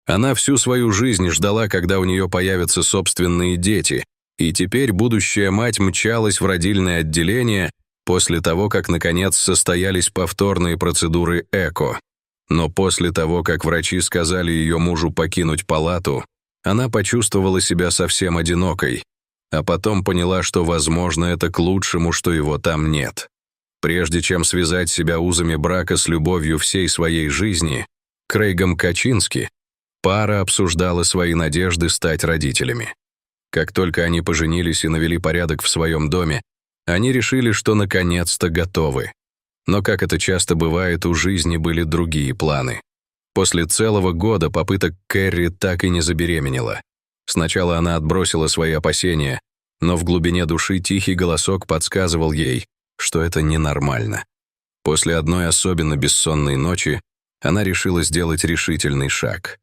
Она всю свою жизнь ждала, когда у нее появятся собственные дети, и теперь будущая мать мчалась в родильное отделение после того, как, наконец, состоялись повторные процедуры ЭКО. Но после того, как врачи сказали ее мужу покинуть палату, она почувствовала себя совсем одинокой, а потом поняла, что, возможно, это к лучшему, что его там нет. Прежде чем связать себя узами брака с любовью всей своей жизни, Крейгом Качински, пара обсуждала свои надежды стать родителями. Как только они поженились и навели порядок в своем доме, они решили, что наконец-то готовы. Но, как это часто бывает, у жизни были другие планы. После целого года попыток Кэрри так и не забеременела. Сначала она отбросила свои опасения, но в глубине души тихий голосок подсказывал ей, что это ненормально. После одной особенно бессонной ночи она решила сделать решительный шаг.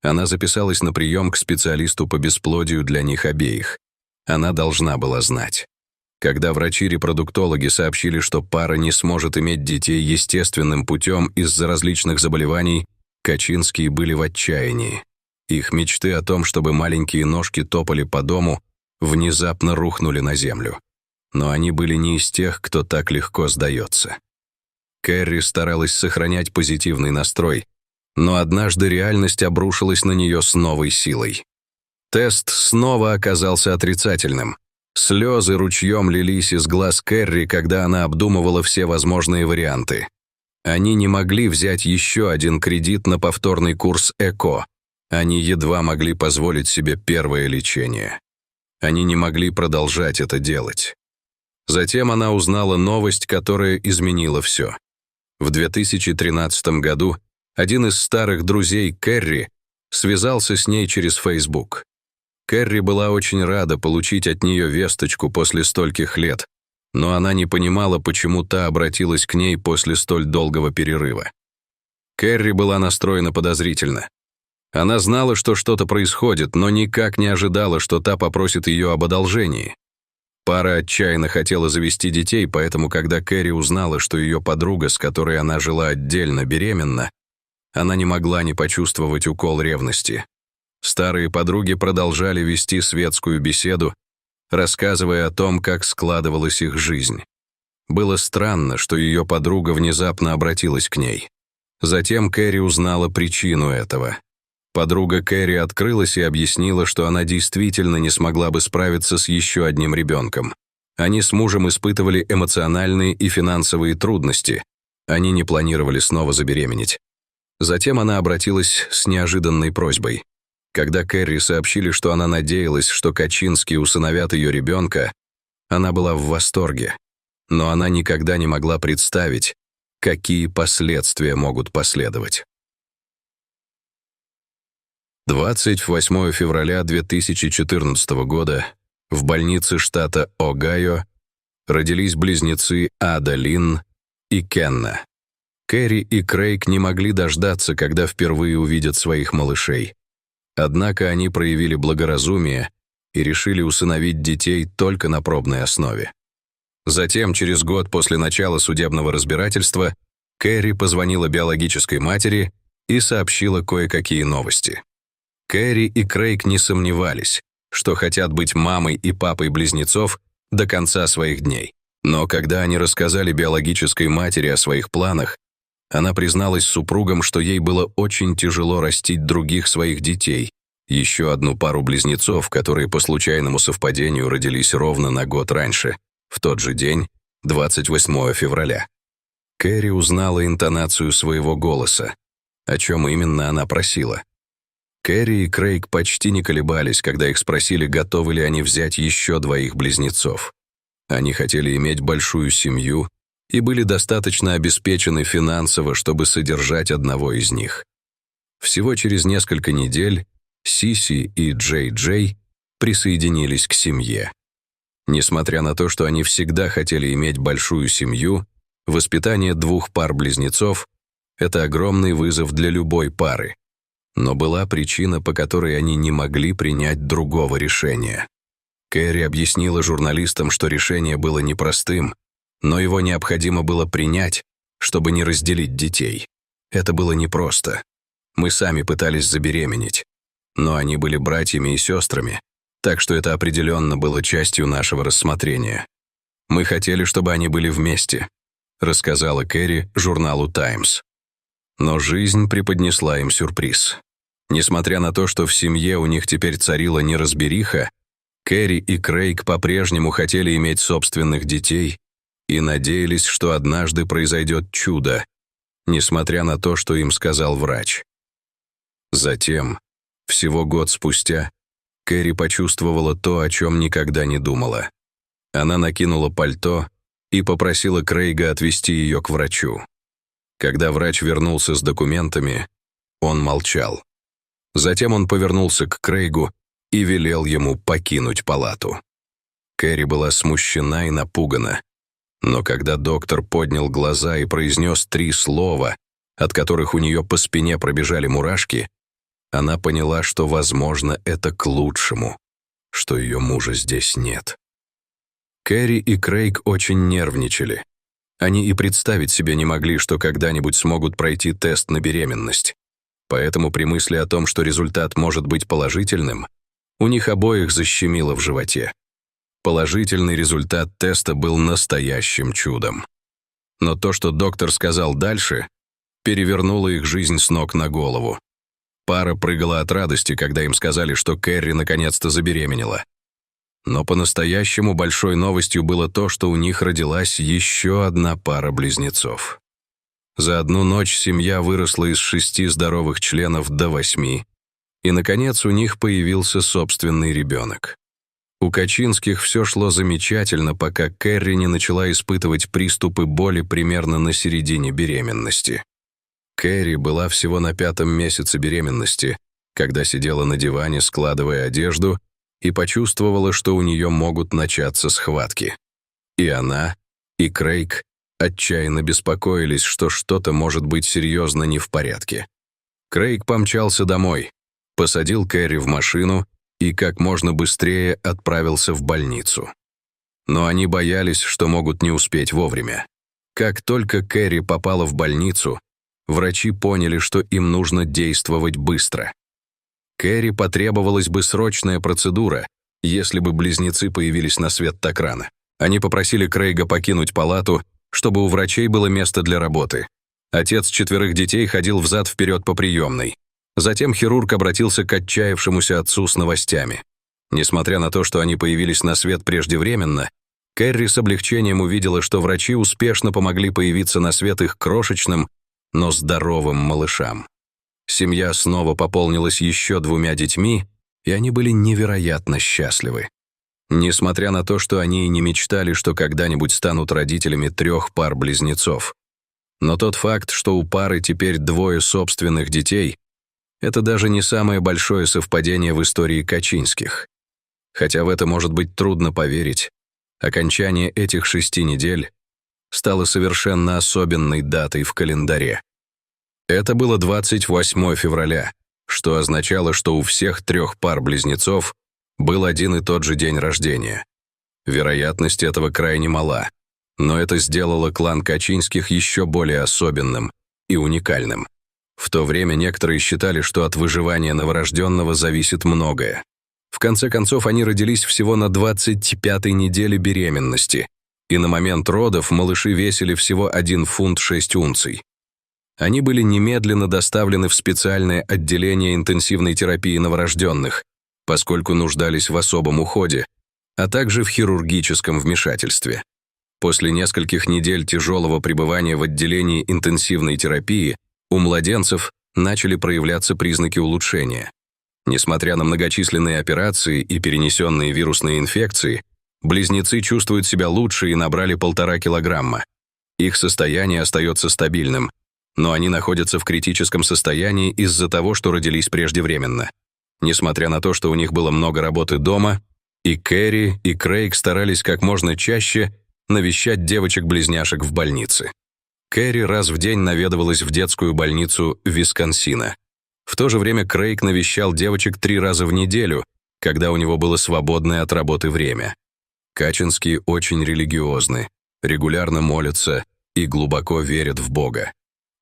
Она записалась на прием к специалисту по бесплодию для них обеих. Она должна была знать. Когда врачи-репродуктологи сообщили, что пара не сможет иметь детей естественным путем из-за различных заболеваний, Качинские были в отчаянии. Их мечты о том, чтобы маленькие ножки топали по дому, внезапно рухнули на землю. Но они были не из тех, кто так легко сдается. Кэрри старалась сохранять позитивный настрой, но однажды реальность обрушилась на нее с новой силой. Тест снова оказался отрицательным. Слезы ручьем лились из глаз Кэрри, когда она обдумывала все возможные варианты. Они не могли взять еще один кредит на повторный курс ЭКО. Они едва могли позволить себе первое лечение. Они не могли продолжать это делать. Затем она узнала новость, которая изменила все. В 2013 году один из старых друзей Кэрри связался с ней через Facebook. Кэрри была очень рада получить от нее весточку после стольких лет, но она не понимала, почему та обратилась к ней после столь долгого перерыва. Кэрри была настроена подозрительно. Она знала, что что-то происходит, но никак не ожидала, что та попросит ее об одолжении. Пара отчаянно хотела завести детей, поэтому, когда Кэрри узнала, что ее подруга, с которой она жила отдельно, беременна, она не могла не почувствовать укол ревности. Старые подруги продолжали вести светскую беседу, рассказывая о том, как складывалась их жизнь. Было странно, что ее подруга внезапно обратилась к ней. Затем Кэрри узнала причину этого. Подруга Кэрри открылась и объяснила, что она действительно не смогла бы справиться с еще одним ребенком. Они с мужем испытывали эмоциональные и финансовые трудности. Они не планировали снова забеременеть. Затем она обратилась с неожиданной просьбой. Когда Кэрри сообщили, что она надеялась, что Качинские усыновят ее ребенка, она была в восторге. Но она никогда не могла представить, какие последствия могут последовать. 28 февраля 2014 года в больнице штата Огайо родились близнецы Ада Лин и Кенна. Кэрри и Крейг не могли дождаться, когда впервые увидят своих малышей. Однако они проявили благоразумие и решили усыновить детей только на пробной основе. Затем, через год после начала судебного разбирательства, Кэрри позвонила биологической матери и сообщила кое-какие новости. Кэрри и Крейг не сомневались, что хотят быть мамой и папой близнецов до конца своих дней. Но когда они рассказали биологической матери о своих планах, она призналась супругам, что ей было очень тяжело растить других своих детей, еще одну пару близнецов, которые по случайному совпадению родились ровно на год раньше, в тот же день, 28 февраля. Кэрри узнала интонацию своего голоса, о чем именно она просила. Кэрри и Крейг почти не колебались, когда их спросили, готовы ли они взять еще двоих близнецов. Они хотели иметь большую семью и были достаточно обеспечены финансово, чтобы содержать одного из них. Всего через несколько недель Сиси и Джей присоединились к семье. Несмотря на то, что они всегда хотели иметь большую семью, воспитание двух пар близнецов — это огромный вызов для любой пары. Но была причина, по которой они не могли принять другого решения. Кэрри объяснила журналистам, что решение было непростым, но его необходимо было принять, чтобы не разделить детей. Это было непросто. Мы сами пытались забеременеть, но они были братьями и сестрами, так что это определенно было частью нашего рассмотрения. Мы хотели, чтобы они были вместе, рассказала Кэрри журналу «Таймс». Но жизнь преподнесла им сюрприз. Несмотря на то, что в семье у них теперь царила неразбериха, Кэрри и Крейг по-прежнему хотели иметь собственных детей и надеялись, что однажды произойдет чудо, несмотря на то, что им сказал врач. Затем, всего год спустя, Кэрри почувствовала то, о чем никогда не думала. Она накинула пальто и попросила Крейга отвезти ее к врачу. Когда врач вернулся с документами, он молчал. Затем он повернулся к Крейгу и велел ему покинуть палату. Кэрри была смущена и напугана, но когда доктор поднял глаза и произнес 3 слова, от которых у нее по спине пробежали мурашки, она поняла, что, возможно, это к лучшему, что ее мужа здесь нет. Кэрри и Крейг очень нервничали. Они и представить себе не могли, что когда-нибудь смогут пройти тест на беременность. Поэтому при мысли о том, что результат может быть положительным, у них обоих защемило в животе. Положительный результат теста был настоящим чудом. Но то, что доктор сказал дальше, перевернуло их жизнь с ног на голову. Пара прыгала от радости, когда им сказали, что Кэрри наконец-то забеременела. Но по-настоящему большой новостью было то, что у них родилась еще одна пара близнецов. За одну ночь семья выросла из 6 здоровых членов до 8, и, наконец, у них появился собственный ребенок. У Качинских все шло замечательно, пока Кэрри не начала испытывать приступы боли примерно на середине беременности. Кэрри была всего на 5-м месяце беременности, когда сидела на диване, складывая одежду, и почувствовала, что у нее могут начаться схватки. И она, и Крейг отчаянно беспокоились, что что-то может быть серьезно не в порядке. Крейг помчался домой, посадил Кэрри в машину и как можно быстрее отправился в больницу. Но они боялись, что могут не успеть вовремя. Как только Кэрри попала в больницу, врачи поняли, что им нужно действовать быстро. Кэрри потребовалась бы срочная процедура, если бы близнецы появились на свет так рано. Они попросили Крейга покинуть палату, чтобы у врачей было место для работы. Отец 4 детей ходил взад-вперед по приемной. Затем хирург обратился к отчаявшемуся отцу с новостями. Несмотря на то, что они появились на свет преждевременно, Кэрри с облегчением увидела, что врачи успешно помогли появиться на свет их крошечным, но здоровым малышам. Семья снова пополнилась еще 2 детьми, и они были невероятно счастливы. Несмотря на то, что они и не мечтали, что когда-нибудь станут родителями 3 пар близнецов. Но тот факт, что у пары теперь 2 собственных детей, это даже не самое большое совпадение в истории Качинских. Хотя в это может быть трудно поверить, окончание этих 6 недель стало совершенно особенной датой в календаре. Это было 28 февраля, что означало, что у всех 3 пар близнецов был один и тот же день рождения. Вероятность этого крайне мала, но это сделало клан Качинских еще более особенным и уникальным. В то время некоторые считали, что от выживания новорожденного зависит многое. В конце концов, они родились всего на 25-й неделе беременности, и на момент родов малыши весили всего 1 фунт 6 унций. Они были немедленно доставлены в специальное отделение интенсивной терапии новорожденных, поскольку нуждались в особом уходе, а также в хирургическом вмешательстве. После нескольких недель тяжелого пребывания в отделении интенсивной терапии у младенцев начали проявляться признаки улучшения. Несмотря на многочисленные операции и перенесенные вирусные инфекции, близнецы чувствуют себя лучше и набрали 1,5 килограмма. Их состояние остается стабильным, но они находятся в критическом состоянии из-за того, что родились преждевременно. Несмотря на то, что у них было много работы дома, и Кэрри, и Крейг старались как можно чаще навещать девочек-близняшек в больнице. Кэрри раз в день наведывалась в детскую больницу Висконсина. В то же время Крейг навещал девочек 3 раза в неделю, когда у него было свободное от работы время. Качинские очень религиозны, регулярно молятся и глубоко верят в Бога.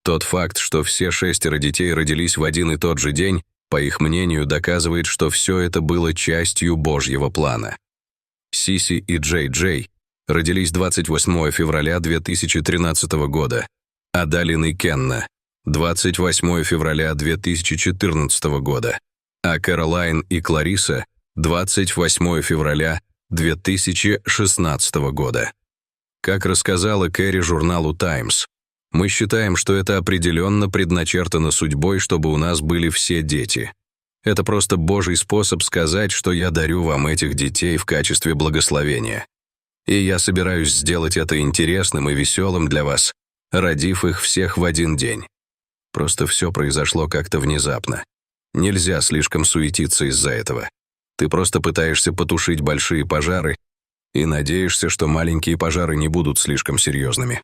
Тот факт, что все 6 детей родились в один и тот же день, по их мнению, доказывает, что все это было частью Божьего плана. Сиси и Джей Джей родились 28 февраля 2013 года, а Далин и Кенна – 28 февраля 2014 года, а Кэролайн и Клариса – 28 февраля 2016 года. Как рассказала Кэрри журналу «Таймс», мы считаем, что это определенно предначертано судьбой, чтобы у нас были все дети. Это просто Божий способ сказать, что я дарю вам этих детей в качестве благословения. И я собираюсь сделать это интересным и веселым для вас, родив их всех в один день. Просто все произошло как-то внезапно. Нельзя слишком суетиться из-за этого. Ты просто пытаешься потушить большие пожары и надеешься, что маленькие пожары не будут слишком серьезными.